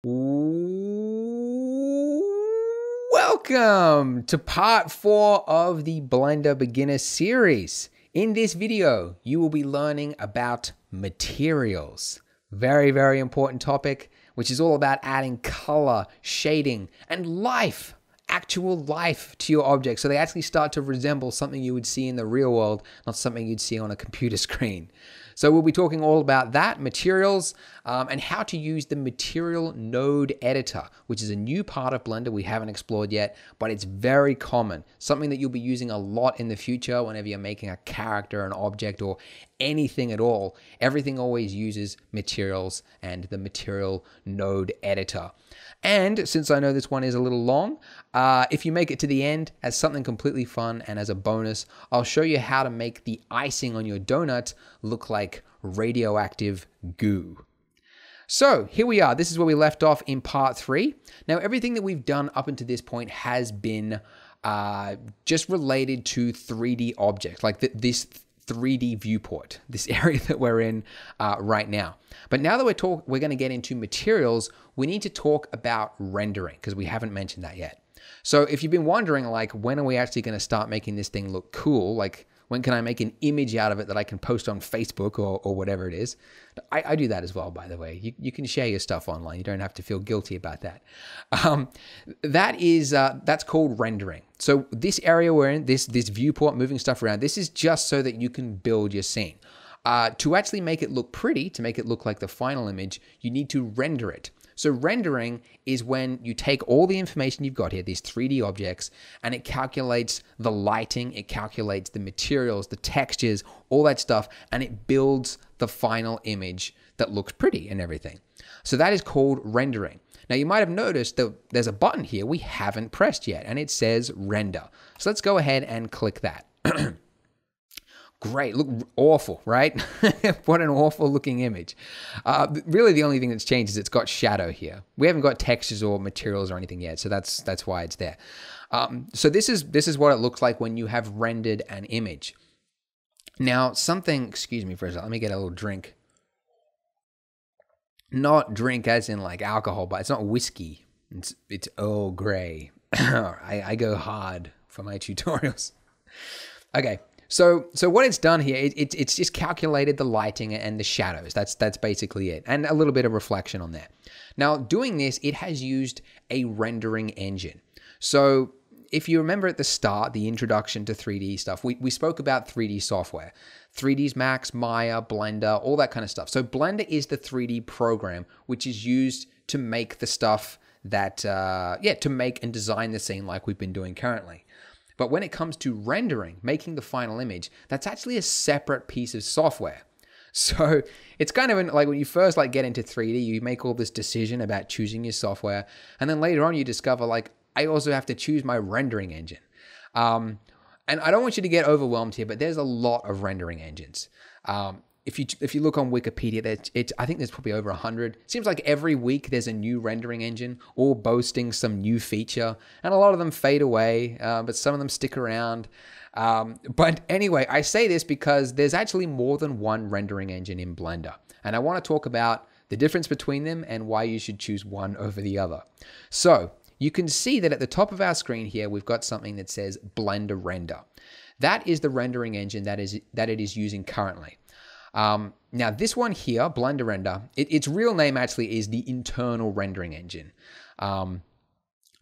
Welcome to part 4 of the Blender Beginner series. In this video, you will be learning about materials. Very, very important topic, which is all about adding color, shading, and life, actual life to your objects. So they actually start to resemble something you would see in the real world, not something you'd see on a computer screen. So we'll be talking all about that, materials, and how to use the material node editor, which is a new part of Blender we haven't explored yet, but it's very common. Something that you'll be using a lot in the future whenever you're making a character, an object, or anything at all. Everything always uses materials and the material node editor. And since I know this one is a little long, if you make it to the end as something completely fun and as a bonus, I'll show you how to make the icing on your donut look like radioactive goo. So here we are. This is where we left off in part 3. Now, everything that we've done up until this point has been just related to 3D objects, like this 3D viewport, this area that we're in right now. But now that we're going to get into materials, we need to talk about rendering because we haven't mentioned that yet. So if you've been wondering, like, when are we actually going to start making this thing look cool? Like, when can I make an image out of it that I can post on Facebook or whatever it is? I do that as well, by the way. You can share your stuff online. You don't have to feel guilty about that. That's called rendering. So this area we're in, this viewport, moving stuff around, this is just so that you can build your scene. To actually make it look pretty, to make it look like the final image, you need to render it. So rendering is when you take all the information you've got here, these 3D objects, and it calculates the lighting, it calculates the materials, the textures, all that stuff, and it builds the final image that looks pretty and everything. So that is called rendering. Now you might have noticed that there's a button here we haven't pressed yet, and it says render. So let's go ahead and click that. Great, look awful, right? What an awful looking image. Really the only thing that's changed is it's got shadow here. We haven't got textures or materials or anything yet, so that's why it's there. So this is what it looks like when you have rendered an image. Now excuse me for a second, let me get a little drink. Not drink as in like alcohol, but it's not whiskey. It's Earl Grey. I go hard for my tutorials. Okay. So what it's done here, it's just calculated the lighting and the shadows. That's basically it. And a little bit of reflection on there. Now, doing this, it has used a rendering engine. So if you remember at the start, the introduction to 3D stuff, we spoke about 3D software. 3ds Max, Maya, Blender, all that kind of stuff. So Blender is the 3D program, which is used to make the stuff that, to make and design the scene like we've been doing currently. But when it comes to rendering, making the final image, that's actually a separate piece of software. So it's kind of like when you first get into 3D, you make all this decision about choosing your software. And then later on you discover I also have to choose my rendering engine. And I don't want you to get overwhelmed here, but there's a lot of rendering engines. If you look on Wikipedia, I think there's probably over 100. It seems like every week there's a new rendering engine, all boasting some new feature, and a lot of them fade away, but some of them stick around. But anyway, I say this because there's actually more than one rendering engine in Blender, and I want to talk about the difference between them and why you should choose one over the other. So you can see that at the top of our screen here, we've got something that says Blender Render. That is the rendering engine that it is using currently. Now this one here, Blender Render, its real name actually is the internal rendering engine. I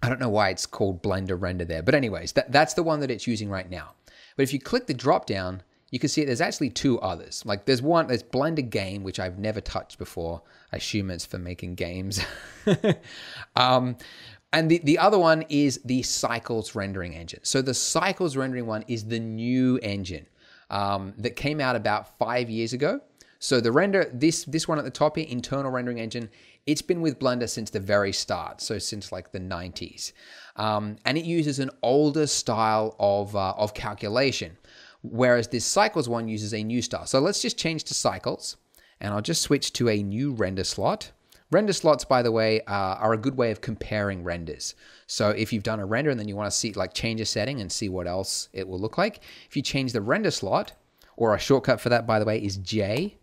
don't know why it's called Blender Render there, but anyways, that's the one that it's using right now. But if you click the drop down, you can see there's actually two others. There's Blender Game, which I've never touched before. I assume it's for making games. And the other one is the Cycles rendering engine. So the Cycles rendering one is the new engine. That came out about 5 years ago. So the this one at the top here, internal rendering engine, it's been with Blender since the very start. So since the 90s. And it uses an older style of calculation, whereas this Cycles one uses a new style. So let's just change to Cycles, and I'll just switch to a new render slot. Render slots, by the way, are a good way of comparing renders. So if you've done a render and then you want to see, change a setting and see what else it will look like, if you change the render slot, or a shortcut for that, by the way, is J.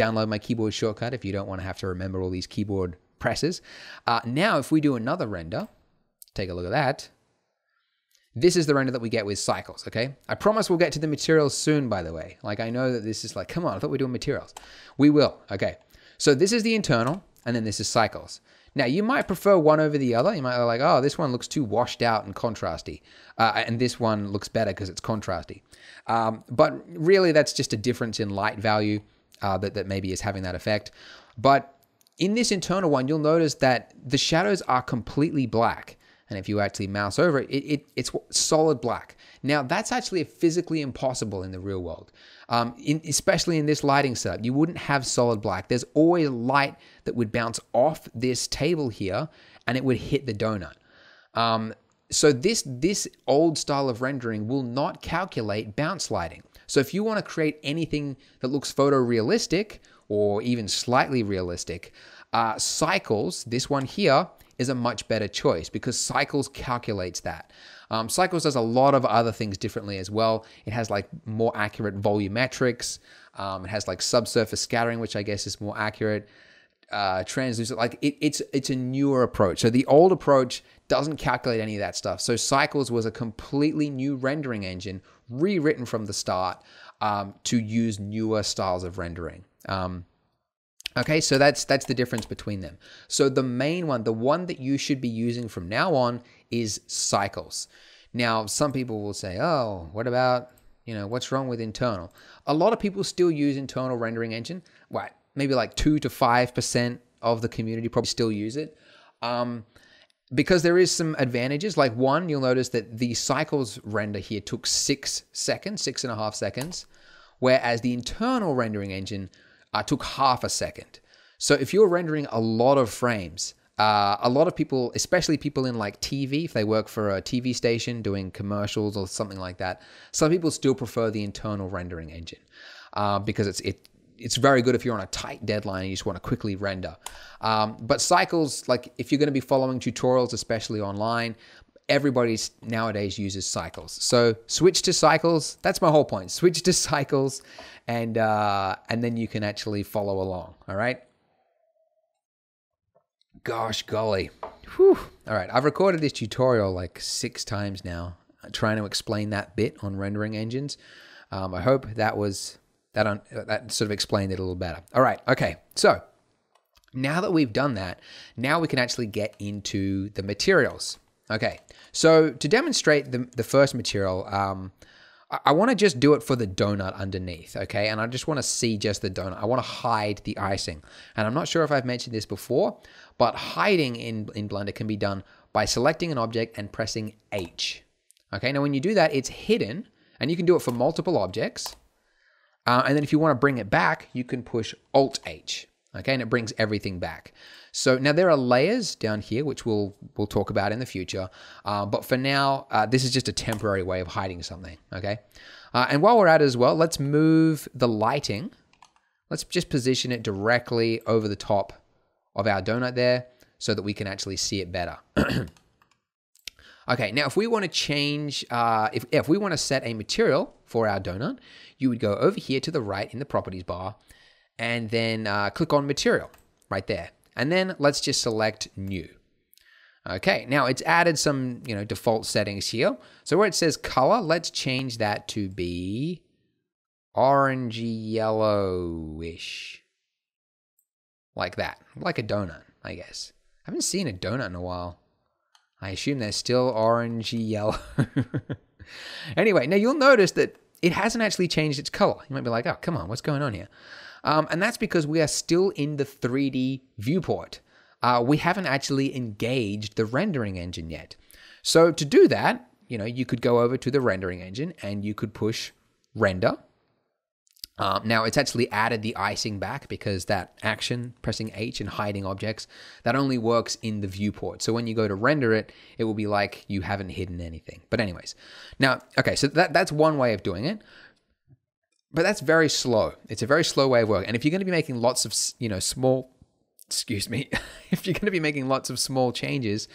Download my keyboard shortcut if you don't want to have to remember all these keyboard presses. Now, if we do another render, take a look at that. This is the render that we get with cycles, okay? I promise we'll get to the materials soon, by the way. Like, I know that this is like, come on, I thought we were doing materials. We will, okay. So this is the internal, and then this is cycles. Now, you might prefer one over the other. You might be like, oh, this one looks too washed out and contrasty. And this one looks better because it's contrasty. But really, that's just a difference in light value that maybe is having that effect. But in this internal one, you'll notice that the shadows are completely black. And if you actually mouse over it, it's solid black. Now, that's actually physically impossible in the real world, especially in this lighting setup. You wouldn't have solid black. There's always light that would bounce off this table here, and it would hit the donut. So this old style of rendering will not calculate bounce lighting. So if you want to create anything that looks photorealistic or even slightly realistic, Cycles, this one here, is a much better choice because Cycles calculates that. Cycles does a lot of other things differently as well. It has like more accurate volumetrics. It has like subsurface scattering, which I guess is more accurate. Translucent, like it's a newer approach. So the old approach doesn't calculate any of that stuff. So Cycles was a completely new rendering engine, rewritten from the start to use newer styles of rendering. Okay, so that's the difference between them. So the main one, the one that you should be using from now on is Cycles. Now, some people will say, oh, what about, what's wrong with internal? A lot of people still use internal rendering engine. What, maybe like 2 to 5% of the community probably still use it. Because there is some advantages. Like one, you'll notice that the Cycles render here took 6 seconds, 6.5 seconds, whereas the internal rendering engine took half a second. So if you're rendering a lot of frames, a lot of people, especially people in like TV, if they work for a TV station doing commercials or something like that, some people still prefer the internal rendering engine because it's very good if you're on a tight deadline and you just want to quickly render. But Cycles, like if you're going to be following tutorials, especially online, everybody nowadays uses Cycles. So switch to Cycles. That's my whole point. Switch to Cycles and then you can actually follow along. All right. Gosh golly. Whew. All right. I've recorded this tutorial like 6 times now, trying to explain that bit on rendering engines. I hope that sort of explained it a little better. All right. Okay. So now that we've done that, now we can actually get into the materials. Okay. So to demonstrate the first material, I want to just do it for the donut underneath, okay? And I just want to see just the donut. I want to hide the icing. And I'm not sure if I've mentioned this before, but hiding in Blender can be done by selecting an object and pressing H. Okay, now when you do that, it's hidden, and you can do it for multiple objects. And then if you want to bring it back, you can push Alt-H, okay? And it brings everything back. So now there are layers down here, which we'll talk about in the future. But for now, this is just a temporary way of hiding something, okay? And while we're at it as well, let's move the lighting. Let's just position it directly over the top of our donut there so that we can actually see it better. Okay, now if we want to change, if we want to set a material for our donut, you would go over here to the right in the properties bar and then click on material right there. And then let's just select new. Okay, now it's added some, default settings here. So where it says color, let's change that to be orangey yellowish. Like that, like a donut, I guess. I haven't seen a donut in a while. I assume they're still orangey yellow. Anyway, now you'll notice that it hasn't actually changed its color. You might be like, oh, come on, what's going on here? And that's because we are still in the 3D viewport. We haven't actually engaged the rendering engine yet. So to do that, you could go over to the rendering engine and you could push render. Now it's actually added the icing back because that action, pressing H and hiding objects, that only works in the viewport. So when you go to render it, it will be like you haven't hidden anything. But anyways, now, okay, so that's one way of doing it. But that's very slow. It's a very slow way of working. And if you're going to be making lots of, small, if you're going to be making lots of small changes,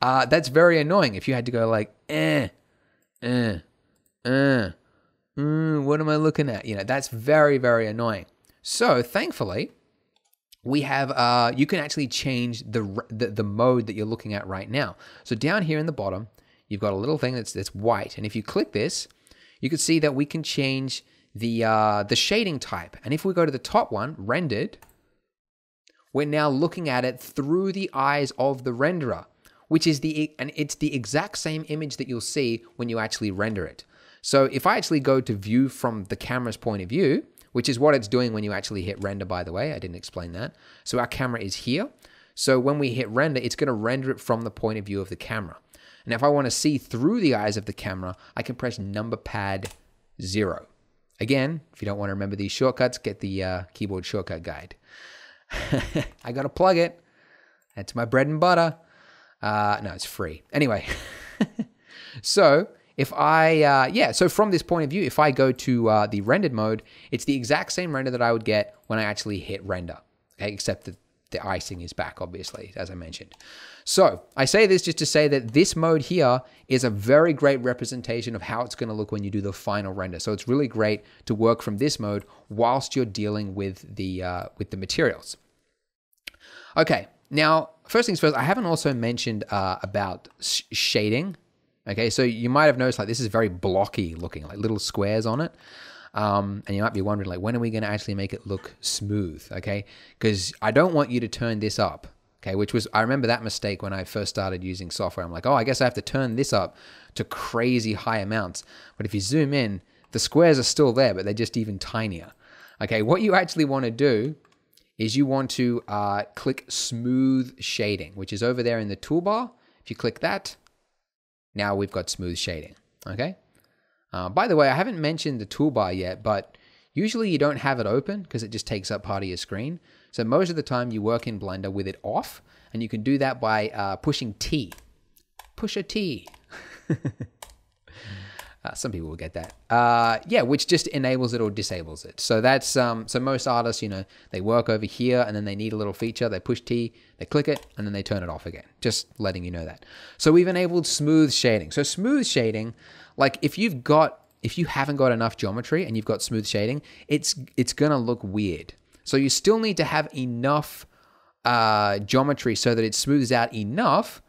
that's very annoying. If you had to go like, what am I looking at? That's very, very annoying. So thankfully, we have, you can actually change the mode that you're looking at right now. So down here in the bottom, you've got a little thing that's white. And if you click this, you can see that we can change the shading type. And if we go to the top one, rendered, we're now looking at it through the eyes of the renderer, which is it's the exact same image that you'll see when you actually render it. So if I actually go to view from the camera's point of view, which is what it's doing when you actually hit render, by the way, I didn't explain that. So our camera is here. So when we hit render, it's going to render it from the point of view of the camera. And if I want to see through the eyes of the camera, I can press number pad 0. Again, if you don't want to remember these shortcuts, get the keyboard shortcut guide. I got to plug it. That's my bread and butter. No, it's free. Anyway, so if I, so from this point of view, if I go to the rendered mode, it's the exact same render that I would get when I actually hit render, okay, except that the icing is back, obviously, as I mentioned. So I say this just to say that this mode here is a very great representation of how it's going to look when you do the final render. So it's really great to work from this mode whilst you're dealing with the materials. Okay, now, first things first, I haven't also mentioned about shading. Okay, so you might have noticed like this is very blocky looking, like little squares on it. And you might be wondering like, when are we going to actually make it look smooth? Okay, because I don't want you to turn this up. Okay, which was, I remember that mistake when I first started using software. I'm like, oh, I guess I have to turn this up to crazy high amounts. But if you zoom in, the squares are still there, but they're just even tinier. Okay, what you actually want to do is you want to click smooth shading, which is over there in the toolbar. If you click that, now we've got smooth shading, okay? By the way, I haven't mentioned the toolbar yet, but usually you don't have it open because it just takes up part of your screen. So most of the time you work in Blender with it off, and you can do that by pushing T. Push a T. Some people will get that. Yeah, which just enables it or disables it. So that's so most artists, you know, they work over here and then they need a little feature. They push T, they click it, and then they turn it off again. Just letting you know that. So we've enabled smooth shading. So smooth shading, like if you haven't got enough geometry and you've got smooth shading, it's gonna look weird. So you still need to have enough geometry so that it smooths out enough.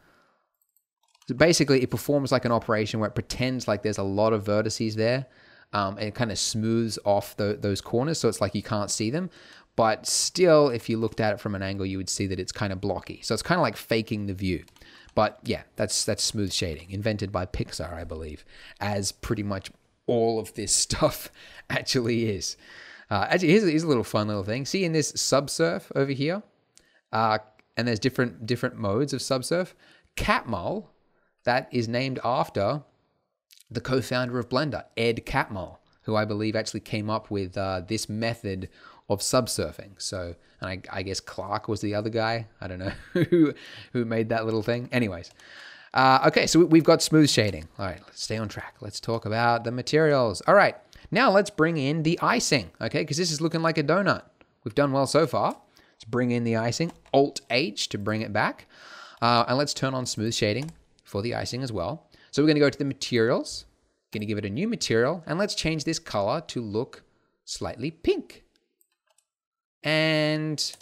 So basically, it performs like an operation where it pretends like there's a lot of vertices there, and it kind of smooths off those corners, so it's like you can't see them. But still, if you looked at it from an angle, you would see that it's kind of blocky. So it's kind of like faking the view. But yeah, that's smooth shading, invented by Pixar, I believe, as pretty much all of this stuff actually is. Actually, here's a little fun little thing. See in this subsurf over here, and there's different modes of subsurf. Catmull, that is named after the co-founder of Blender, Ed Catmull, who I believe actually came up with this method of subsurfing. So, and I guess Clark was the other guy. I don't know who made that little thing. Anyways, okay, so we've got smooth shading. All right, let's stay on track. Let's talk about the materials. All right, now let's bring in the icing, okay? Because this is looking like a donut. We've done well so far. Let's bring in the icing. Alt-H to bring it back. And let's turn on smooth shading for the icing as well. So we're going to go to the materials, going to give it a new material, and let's change this color to look slightly pink. And,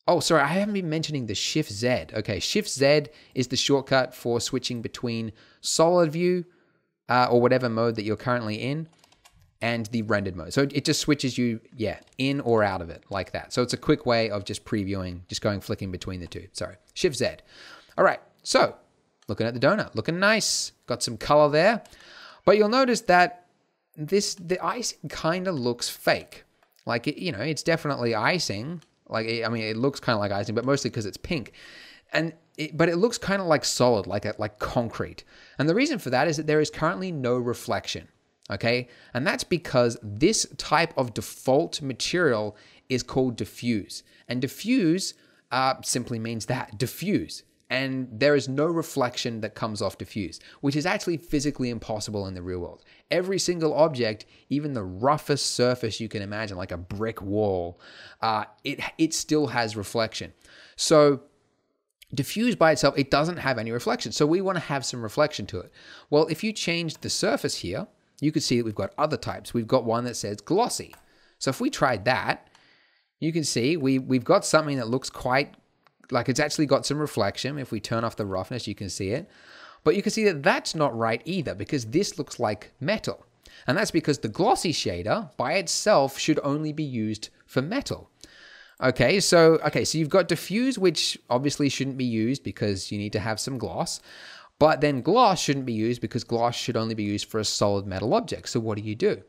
oh, sorry, I haven't been mentioning the Shift Z. Okay, Shift Z is the shortcut for switching between solid view or whatever mode that you're currently in and the rendered mode. So it just switches you, yeah, in or out of it like that. So it's a quick way of just previewing, just going flicking between the two. Sorry, Shift Z. All right, so looking at the donut, looking nice. Got some color there. But you'll notice that the icing kind of looks fake. Like, you know, it's definitely icing. Like, I mean, it looks kind of like icing, but mostly because it's pink. But it looks kind of like solid, like concrete. And the reason for that is that there is currently no reflection, okay? And that's because this type of default material is called diffuse. And diffuse simply means that, diffuse. And there is no reflection that comes off diffuse, which is actually physically impossible in the real world. Every single object, even the roughest surface you can imagine, like a brick wall, it still has reflection. So diffuse by itself, it doesn't have any reflection. So we want to have some reflection to it. Well, if you change the surface here, you could see that we've got other types. We've got one that says glossy. So if we tried that, you can see we've got something that looks quite like it's actually got some reflection. If we turn off the roughness, you can see it. But you can see that that's not right either, because this looks like metal. And that's because the glossy shader by itself should only be used for metal. Okay, so you've got diffuse, which obviously shouldn't be used because you need to have some gloss. But then gloss shouldn't be used because gloss should only be used for a solid metal object. So what do?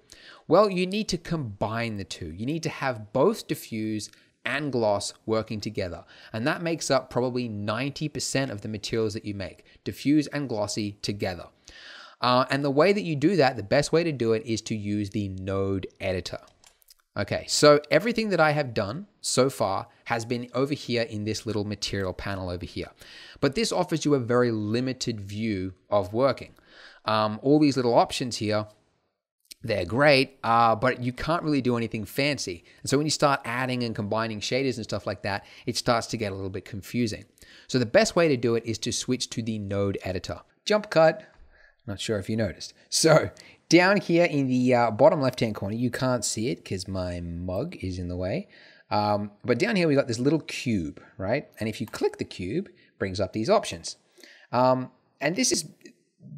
Well, you need to combine the two. You need to have both diffuse and gloss working together. And that makes up probably 90% of the materials that you make, diffuse and glossy together. And the way that you do that, the best way to do it is to use the node editor. Okay, so everything that I have done so far has been over here in this little material panel over here. But this offers you a very limited view of working. All these little options here, they're great, but you can't really do anything fancy. And so when you start adding and combining shaders and stuff like that, it starts to get a little bit confusing. So the best way to do it is to switch to the node editor. Jump cut. Not sure if you noticed. So down here in the bottom left-hand corner, you can't see it because my mug is in the way. But down here, we got this little cube, right? And if you click the cube, it brings up these options. And this is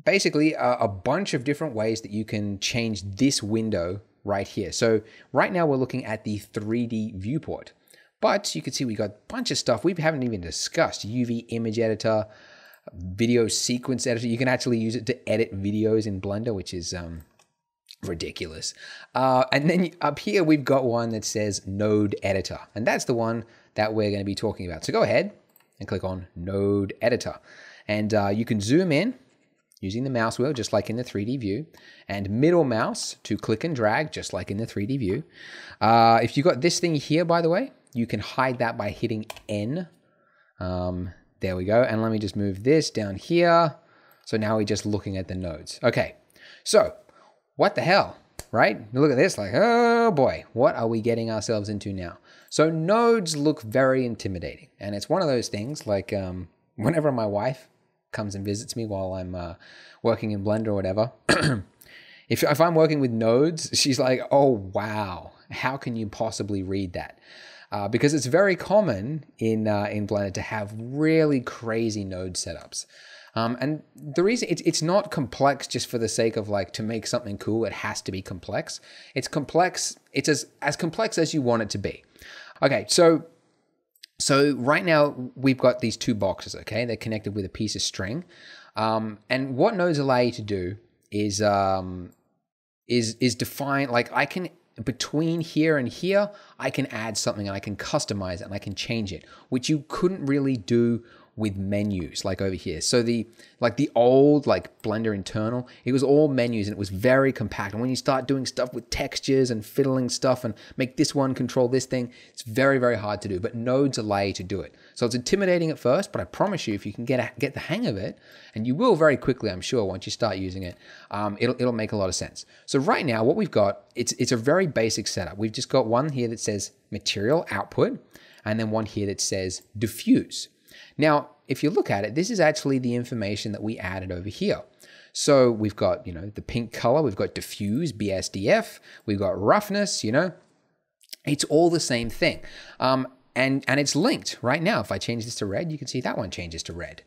basically a bunch of different ways that you can change this window right here. So right now we're looking at the 3D viewport, but you can see we got a bunch of stuff we haven't even discussed. UV image editor, video sequence editor. You can actually use it to edit videos in Blender, which is ridiculous. And then up here, we've got one that says node editor, and that's the one that we're going to be talking about. So go ahead and click on node editor, and you can zoom in using the mouse wheel, just like in the 3D view, and middle mouse to click and drag, just like in the 3D view. If you've got this thing here, by the way, you can hide that by hitting N. There we go. And let me just move this down here. So now we're just looking at the nodes. Okay, so what the hell, right? Look at this, like, oh boy, what are we getting ourselves into now? So nodes look very intimidating. And it's one of those things like whenever my wife comes and visits me while I'm working in Blender or whatever, if I'm working with nodes, she's like, oh, wow, how can you possibly read that? Because it's very common in Blender to have really crazy node setups. And the reason it's not complex just for the sake of like to make something cool, it has to be complex. It's complex, it's as complex as you want it to be. Okay, so right now we've got these two boxes, okay? They're connected with a piece of string. And what nodes allow you to do is define, like I can, between here and here, I can add something and I can customize it and I can change it, which you couldn't really do with menus like over here. So the old Blender internal, it was all menus and it was very compact. And when you start doing stuff with textures and fiddling stuff and make this one control this thing, it's very, very hard to do, but nodes allow you to do it. So it's intimidating at first, but I promise you, if you can get the hang of it, and you will very quickly, I'm sure, once you start using it, it'll make a lot of sense. So right now, what we've got, it's a very basic setup. We've just got one here that says material output, and then one here that says diffuse. Now, if you look at it, this is actually the information that we added over here. So we've got, the pink color, we've got diffuse, BSDF, we've got roughness, it's all the same thing. And it's linked right now. If I change this to red, you can see that one changes to red.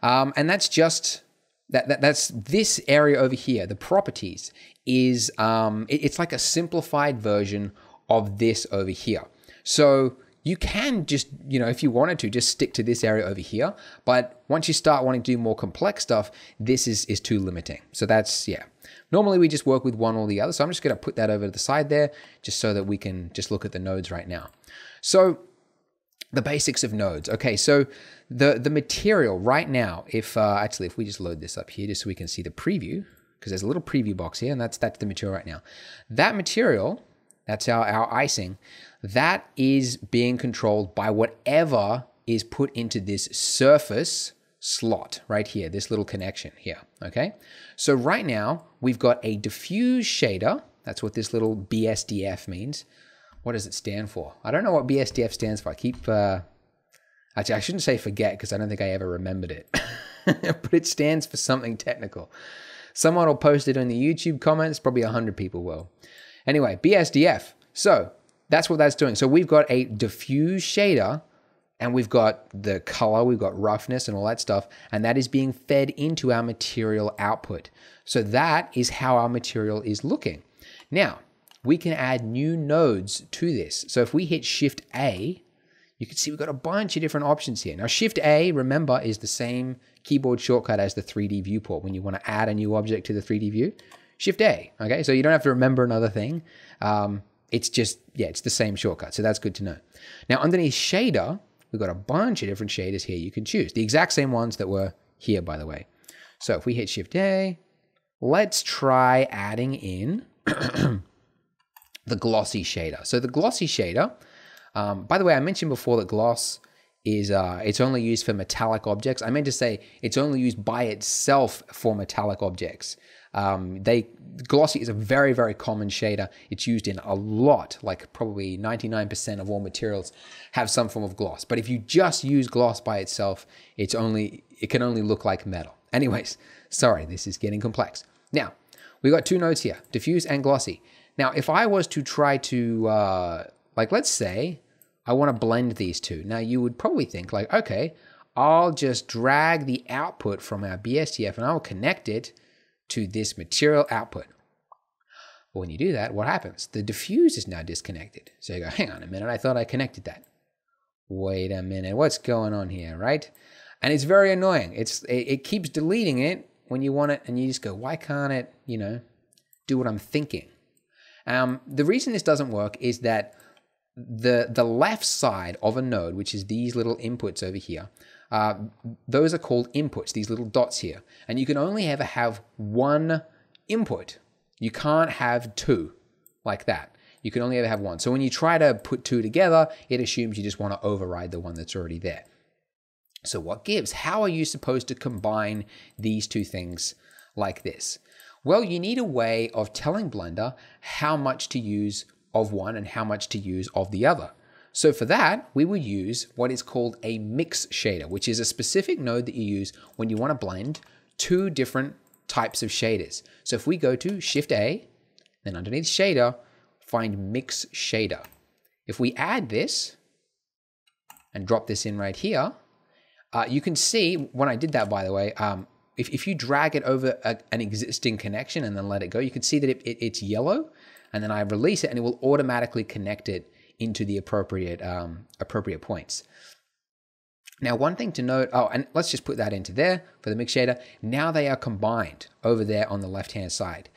And that's just, that's this area over here, the properties is, it's like a simplified version of this over here. So you can just, if you wanted to, just stick to this area over here. But once you start wanting to do more complex stuff, this is too limiting. So that's, yeah. Normally we just work with one or the other. So I'm just going to put that over to the side there just so that we can just look at the nodes right now. So the basics of nodes. Okay, so the material right now, if we just load this up here just so we can see the preview, because there's a little preview box here, and that's the material right now. That material, that's our icing, that is being controlled by whatever is put into this surface slot right here, this little connection here, okay? So right now, we've got a diffuse shader. That's what this little BSDF means. What does it stand for? I don't know what BSDF stands for. I keep, actually, I shouldn't say forget because I don't think I ever remembered it. But it stands for something technical. Someone will post it in the YouTube comments. Probably 100 people will. Anyway, BSDF. So that's what that's doing. So we've got a diffuse shader, and we've got the color, we've got roughness and all that stuff, and that is being fed into our material output. So that is how our material is looking. Now, we can add new nodes to this. So if we hit Shift A, you can see we've got a bunch of different options here. Now, Shift A, remember, is the same keyboard shortcut as the 3D viewport. When you want to add a new object to the 3D view, Shift A, okay? So you don't have to remember another thing. It's just, yeah, it's the same shortcut. So that's good to know. Now, underneath shader, we've got a bunch of different shaders here you can choose. The exact same ones that were here, by the way. So if we hit Shift A, let's try adding in the glossy shader. So the glossy shader, by the way, I mentioned before that gloss is it's only used for metallic objects. I meant to say it's only used by itself for metallic objects. Glossy is a very, very common shader. It's used in a lot, like probably 99% of all materials have some form of gloss. But if you just use gloss by itself, it can only look like metal. Anyways, sorry, this is getting complex. Now, we got two nodes here, diffuse and glossy. Now, if I was to try to, like, let's say I want to blend these two. Now, you would probably think like, okay, I'll just drag the output from our BSDF and I'll connect it to this material output. But when you do that, what happens? The diffuse is now disconnected. So you go, hang on a minute, I thought I connected that. Wait a minute, what's going on here, right? And it's very annoying. It keeps deleting it when you want it, and you just go, why can't it, do what I'm thinking? The reason this doesn't work is that the left side of a node, which is these little inputs over here, those are called inputs, these little dots here. And you can only ever have one input. You can't have two like that. You can only ever have one. So when you try to put two together, it assumes you just want to override the one that's already there. So what gives? How are you supposed to combine these two things like this? Well, you need a way of telling Blender how much to use of one and how much to use of the other. So for that, we would use what is called a mix shader, which is a specific node that you use when you want to blend two different types of shaders. So if we go to Shift A, then underneath shader, find mix shader. If we add this and drop this in right here, you can see when I did that, by the way, if you drag it over an existing connection and then let it go, you can see that it's yellow, and then I release it and it will automatically connect it into the appropriate points. Now, one thing to note, and let's just put that into there for the mix shader. Now they are combined over there on the left-hand side.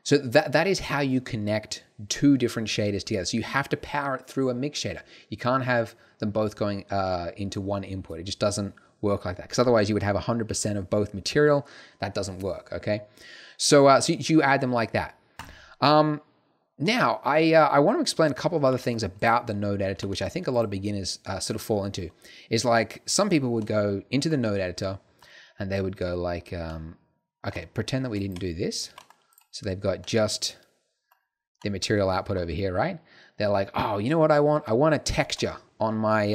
So that is how you connect two different shaders together. So you have to power it through a mix shader. You can't have them both going into one input. It just doesn't work like that, because otherwise you would have 100% of both material. That doesn't work, okay? So you add them like that. Now, I want to explain a couple of other things about the node editor, which I think a lot of beginners sort of fall into. Is like some people would go into the node editor and they would go like, okay, pretend that we didn't do this. So they've got just the material output over here, right? They're like, oh, you know what I want? I want a texture on my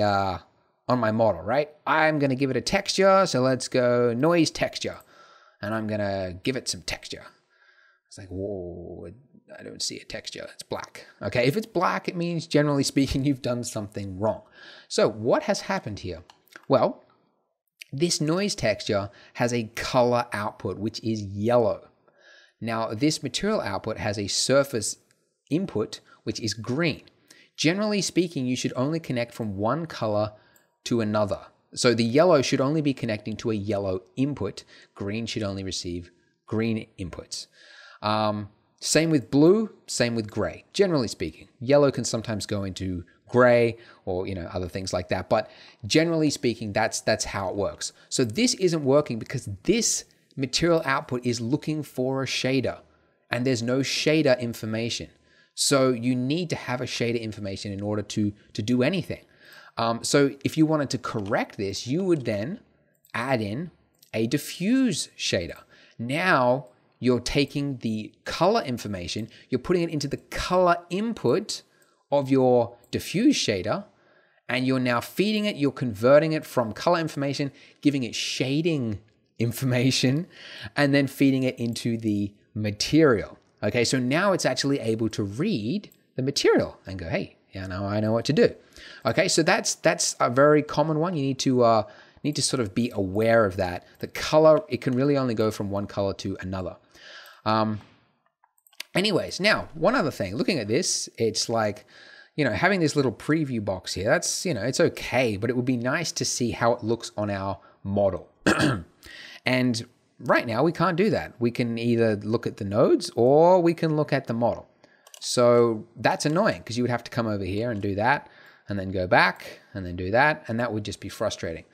model, right? I'm going to give it a texture. So let's go noise texture. And I'm going to give it some texture. It's like, whoa, I don't see a texture. It's black. Okay, if it's black, it means, generally speaking, you've done something wrong. So what has happened here? Well, this noise texture has a color output, which is yellow. Now, this material output has a surface input, which is green. Generally speaking, you should only connect from one color to another. So the yellow should only be connecting to a yellow input. Green should only receive green inputs. Same with blue, same with gray. Generally speaking, yellow can sometimes go into gray or other things like that. But generally speaking, that's how it works. So this isn't working because this material output is looking for a shader, and there's no shader information. So you need to have a shader information in order to do anything. So if you wanted to correct this, you would then add in a diffuse shader. Now you're taking the color information, you're putting it into the color input of your diffuse shader, and you're now feeding it, you're converting it from color information, giving it shading information, and then feeding it into the material. Okay, so now it's actually able to read the material and go, hey, yeah, now I know what to do. Okay, so that's a very common one. You need to sort of be aware of that. The color, it can really only go from one color to another. Anyways, now one other thing, looking at this, it's like, having this little preview box here, that's, it's okay, but it would be nice to see how it looks on our model. And right now we can't do that. We can either look at the nodes or we can look at the model. So that's annoying because you would have to come over here and do that and then go back and then do that. And that would just be frustrating.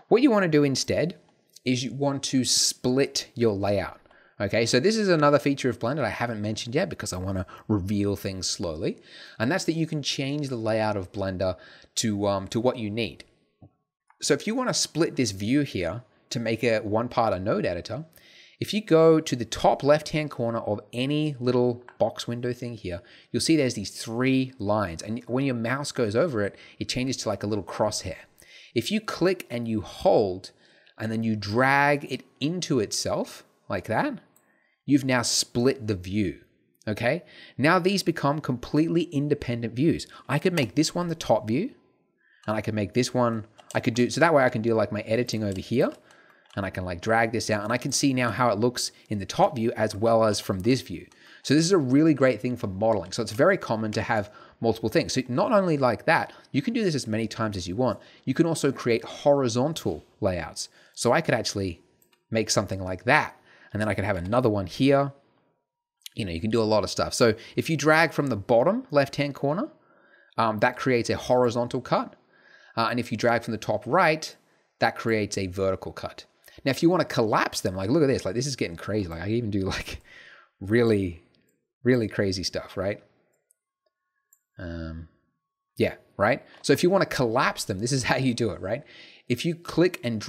What you want to do instead is you want to split your layout. Okay, so this is another feature of Blender I haven't mentioned yet because I want to reveal things slowly. And that's that you can change the layout of Blender to what you need. So if you want to split this view here to make it one part of node editor, if you go to the top left-hand corner of any little box window thing here, you'll see there's these 3 lines. And when your mouse goes over it, it changes to like a little crosshair. If you click and you hold and then you drag it into itself like that, you've now split the view, okay? Now these become completely independent views. I could make this one the top view, and I could make this one, so that way I can do like my editing over here, and I can like drag this out, and I can see now how it looks in the top view as well as from this view. So this is a really great thing for modeling. So it's very common to have multiple things. So not only like that, you can do this as many times as you want. You can also create horizontal layouts. So I could actually make something like that. And then I could have another one here. You can do a lot of stuff. So if you drag from the bottom left-hand corner, that creates a horizontal cut. And if you drag from the top right, that creates a vertical cut. Now, if you want to collapse them, like look at this, like this is getting crazy. Like I even do like really, really crazy stuff, right? Yeah, right? So if you want to collapse them, this is how you do it, right? If you click and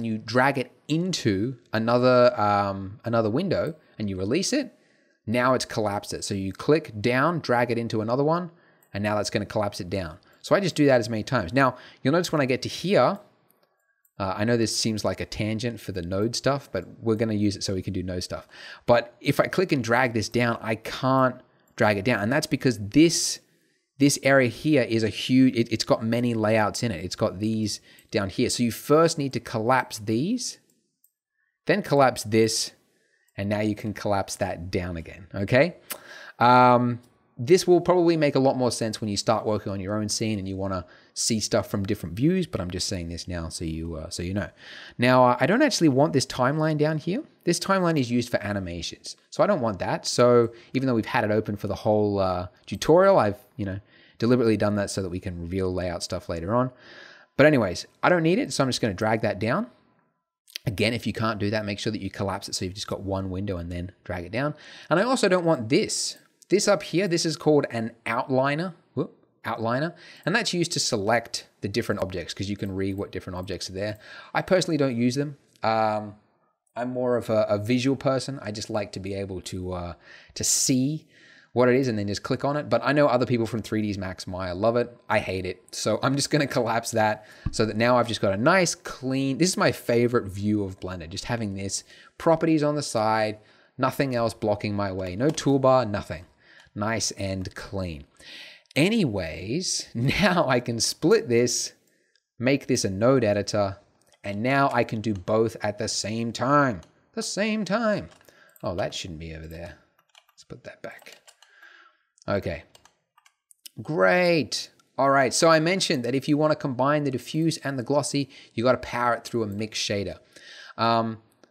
you drag it into another window and you release it, now it's collapsed it. So you click down, drag it into another one, and now that's going to collapse it down. So I just do that as many times. Now, you'll notice when I get to here, I know this seems like a tangent for the node stuff, but we're going to use it so we can do node stuff. But if I click and drag this down, I can't drag it down. And that's because this area here is a huge, it's got many layouts in it. It's got these down here. So you first need to collapse these, then collapse this, and now you can collapse that down again, okay? This will probably make a lot more sense when you start working on your own scene and you want to see stuff from different views, but I'm just saying this now so you know. Now, I don't actually want this timeline down here. This timeline is used for animations, so I don't want that. So even though we've had it open for the whole tutorial, I've deliberately done that so that we can reveal layout stuff later on. But anyways, I don't need it, so I'm just going to drag that down. Again, if you can't do that, make sure that you collapse it so you've just got one window and then drag it down. And I also don't want this. This up here, this is called an outliner, and that's used to select the different objects because you can read what different objects are there. I personally don't use them. I'm more of a visual person. I just like to be able to see what it is and then just click on it. But I know other people from 3ds Max Maya love it. I hate it. So I'm just going to collapse that so that now I've just got a nice clean, this is my favorite view of Blender, just having this properties on the side, nothing else blocking my way, no toolbar, nothing. Nice and clean. Anyways, now I can split this, make this a node editor, and now I can do both at the same time. Oh, that shouldn't be over there. Let's put that back. Okay, great. All right, so I mentioned that if you want to combine the diffuse and the glossy, you got to power it through a mix shader,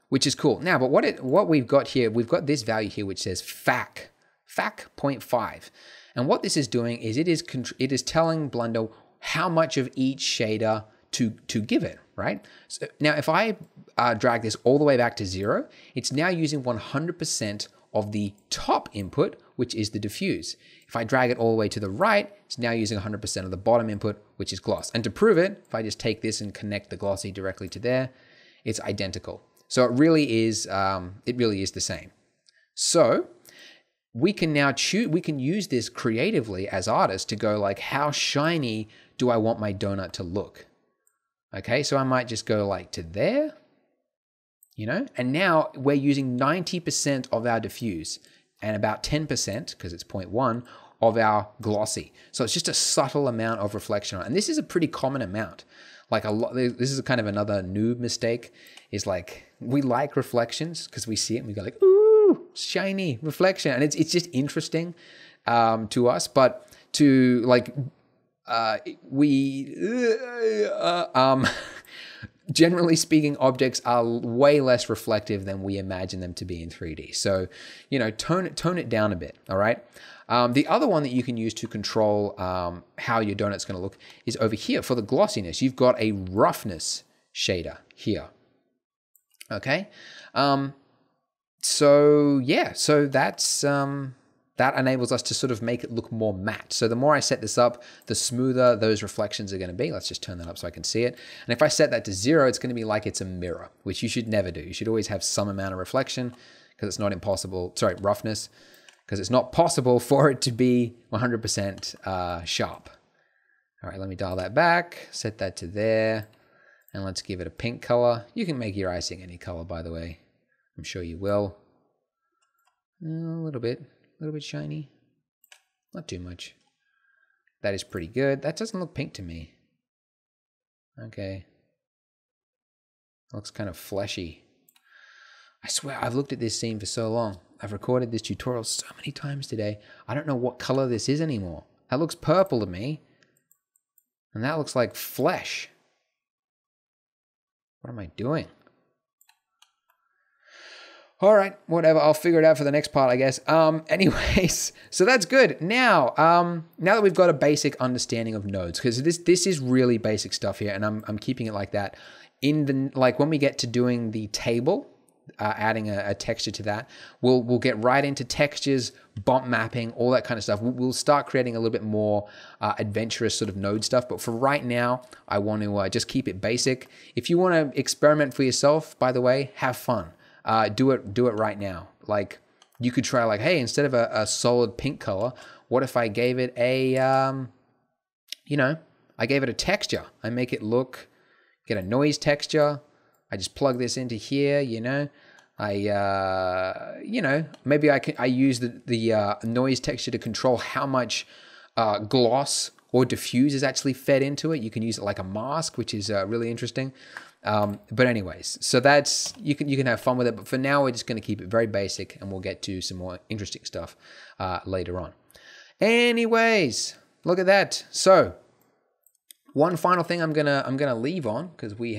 which is cool. Now, but what we've got here, we've got this value here which says FAC 0.5. And what this is doing is it is telling Blender how much of each shader to give it, right? So now if I drag this all the way back to 0, it's now using 100% of the top input, which is the diffuse. If I drag it all the way to the right, it's now using 100% of the bottom input, which is gloss. And to prove it, if I just take this and connect the glossy directly to there, it's identical. So it really is the same. So we can now choose, we can use this creatively as artists to go like, how shiny do I want my donut to look? Okay, so I might just go like to there, and now we're using 90% of our diffuse and about 10%, because it's 0.1, of our glossy. So it's just a subtle amount of reflection on it. And this is a pretty common amount. Like a lot, this is kind of another noob mistake, is like we like reflections because we see it and we go like, ooh, shiny reflection. And it's just interesting to us, but to like, generally speaking, objects are way less reflective than we imagine them to be in 3D. So, you know, tone it down a bit, all right? The other one that you can use to control how your donut's going to look is over here. For the glossiness, you've got a roughness shader here, okay? So yeah, so that's that enables us to sort of make it look more matte. So the more I set this up, the smoother those reflections are going to be. Let's just turn that up so I can see it. And if I set that to 0, it's going to be like it's a mirror, which you should never do. You should always have some amount of reflection because it's not impossible, sorry, roughness, because it's not possible for it to be 100% sharp. All right, let me dial that back, set that to there, and let's give it a pink color. You can make your icing any color, by the way. I'm sure you will. A little bit shiny. Not too much. That is pretty good. That doesn't look pink to me. Okay. Looks kind of fleshy. I swear, I've looked at this scene for so long. I've recorded this tutorial so many times today. I don't know what color this is anymore. That looks purple to me. And that looks like flesh. What am I doing? All right, whatever. I'll figure it out for the next part, I guess. Anyways, so that's good. Now, now that we've got a basic understanding of nodes, because this is really basic stuff here, and I'm keeping it like that. In the like when we get to doing the table, adding a texture to that, we'll get right into textures, bump mapping, all that kind of stuff. We'll start creating a little bit more adventurous sort of node stuff. But for right now, I want to just keep it basic. If you want to experiment for yourself, by the way, have fun. Do it right now. Like you could try like, hey, instead of a solid pink color, what if I gave it a, I gave it a texture. I make it look, get a noise texture. I just plug this into here, maybe I use the noise texture to control how much gloss or diffuse is actually fed into it. You can use it like a mask, which is really interesting. But anyways, so that's, you can have fun with it. But for now, we're just going to keep it very basic, and we'll get to some more interesting stuff later on. Anyways, look at that. So one final thing I'm gonna leave on, because we've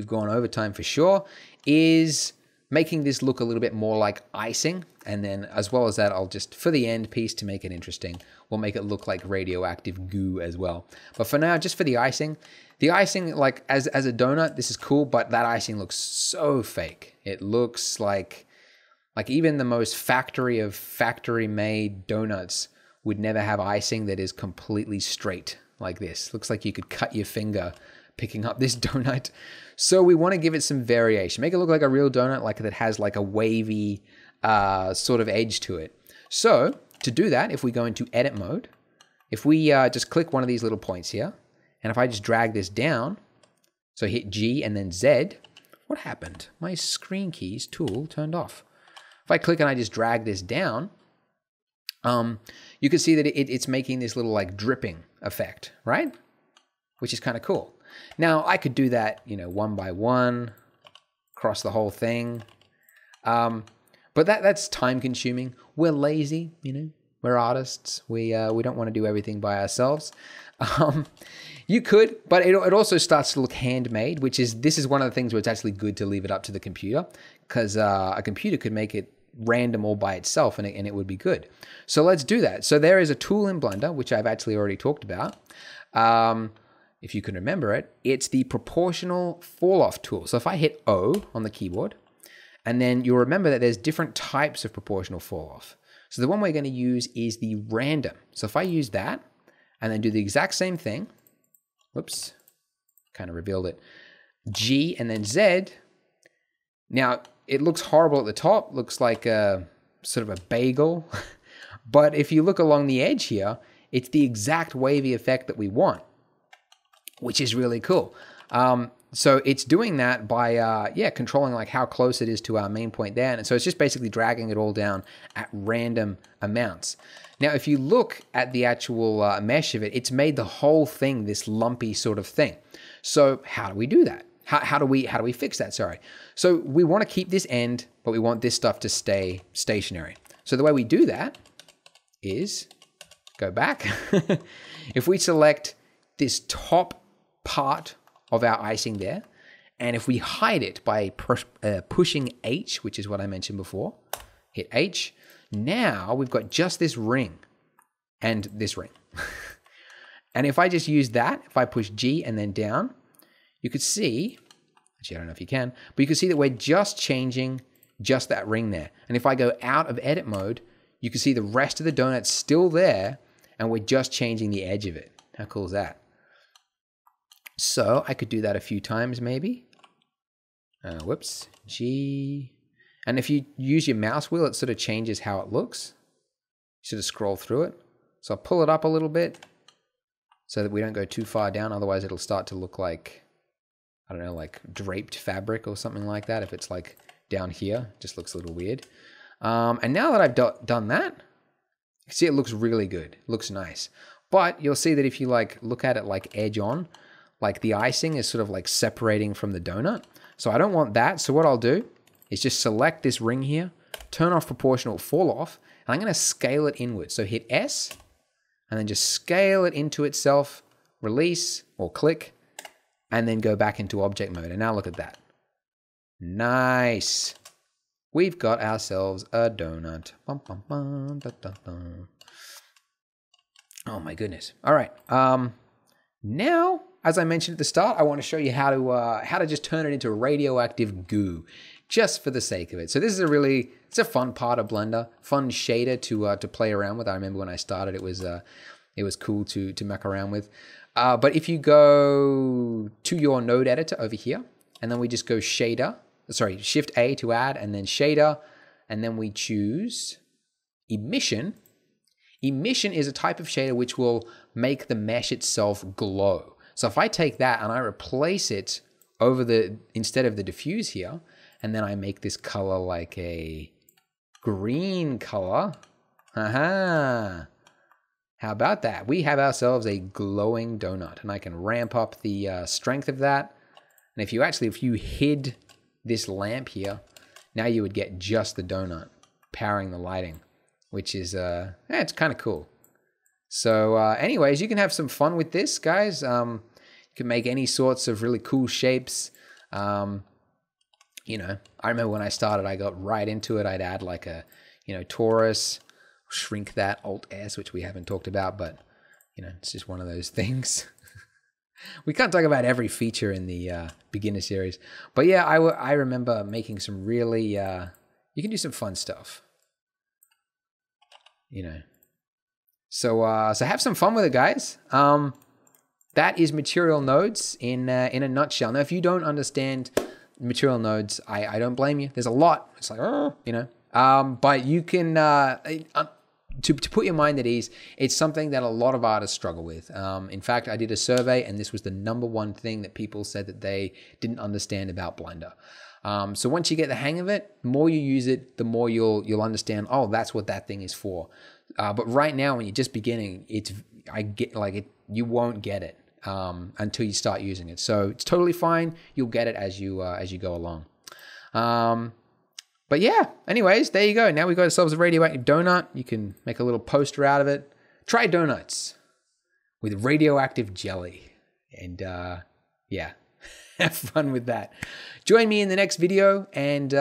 gone overtime for sure, is making this look a little bit more like icing. And then as well as that, I'll just, for the end piece to make it interesting, we'll make it look like radioactive goo as well. But for now, just for the icing, like as a donut, this is cool, but that icing looks so fake. It looks like even the most factory made donuts would never have icing that is completely straight like this. Looks like you could cut your finger picking up this donut. So we want to give it some variation. Make it look like a real donut, like that has like a wavy sort of edge to it. So to do that, if we go into edit mode, if we just click one of these little points here, and if I just drag this down, so hit G and then Z, what happened? My screen keys tool turned off. If I click and I just drag this down, you can see that it's making this little like dripping effect, right? Which is kind of cool. Now I could do that, one by one, across the whole thing. But that's time consuming. We're lazy, we're artists. We don't want to do everything by ourselves. You could, but it also starts to look handmade, this is one of the things where it's actually good to leave it up to the computer, because a computer could make it random all by itself, and it would be good. So let's do that. So there is a tool in Blender, which I've actually already talked about. If you can remember it, it's the proportional fall-off tool. So if I hit O on the keyboard, and then you'll remember that there's different types of proportional fall-off. So the one we're going to use is the random. So if I use that, and then do the exact same thing, whoops, kind of revealed it, G and then Z. Now, it looks horrible at the top, looks like a sort of a bagel. But if you look along the edge here, it's the exact wavy effect that we want, which is really cool. So it's doing that by, controlling like how close it is to our main point there. And so it's just basically dragging it all down at random amounts. Now, if you look at the actual mesh of it, it's made the whole thing this lumpy sort of thing. So how do we do that? How do we fix that? Sorry. So we want to keep this end, but we want this stuff to stay stationary. So the way we do that is go back. If we select this top part of our icing there, and if we hide it by pushing H, which is what I mentioned before, hit H, now we've got just this ring and this ring. And if I just use that, if I push G and then down, you could see, actually I don't know if you can, but you can see that we're just changing just that ring there. And if I go out of edit mode, you can see the rest of the donut's still there, and we're just changing the edge of it. How cool is that? So I could do that a few times maybe. Whoops, G. And if you use your mouse wheel, it sort of changes how it looks. You sort of scroll through it. So I'll pull it up a little bit so that we don't go too far down. Otherwise it'll start to look like, I don't know, like draped fabric or something like that. If it's like down here, it just looks a little weird. And now that I've done that, you can see it looks really good. It looks nice. But you'll see that if you like look at it like edge on, like the icing is sort of like separating from the donut. So I don't want that. So what I'll do is just select this ring here, turn off proportional fall off, and I'm going to scale it inwards. So hit S, and then just scale it into itself, release or click, and then go back into object mode. And now look at that. Nice. We've got ourselves a donut. Bum, bum, bum, da, da, da. Oh my goodness. All right. Now, as I mentioned at the start, I want to show you how to just turn it into radioactive goo, just for the sake of it. So this is it's a fun part of Blender, fun shader to play around with. I remember when I started, it was cool to muck around with. But if you go to your node editor over here, and then we just go shader, sorry, Shift A to add, and then shader, and then we choose emission. Emission is a type of shader which will make the mesh itself glow. So if I take that and I replace it instead of the diffuse here, and then I make this color like a green color, aha, how about that? We have ourselves a glowing donut, and I can ramp up the strength of that. And if you hid this lamp here, now you would get just the donut powering the lighting, which is, it's kind of cool. So anyways, you can have some fun with this, guys. You can make any sorts of really cool shapes. You know, I remember when I started, I got right into it. I'd add like a, torus, shrink that, Alt-S, which we haven't talked about, but, it's just one of those things. We can't talk about every feature in the beginner series. But yeah, I remember making some really, you can do some fun stuff. So have some fun with it, guys. That is material nodes in a nutshell. Now, if you don't understand material nodes, I don't blame you. There's a lot. It's like, but you can, to put your mind at ease, it's something that a lot of artists struggle with. In fact, I did a survey, and this was the #1 thing that people said that they didn't understand about Blender. So once you get the hang of it, the more you use it, the more you'll understand, oh, that's what that thing is for. But right now, when you're just beginning, you won't get it until you start using it. So it's totally fine. You'll get it as you go along. But yeah, anyways, there you go. Now we've got ourselves a radioactive donut. You can make a little poster out of it. Try donuts with radioactive jelly. And yeah, have fun with that. Join me in the next video, and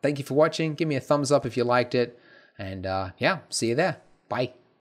thank you for watching. Give me a thumbs up if you liked it. And yeah, see you there. Bye.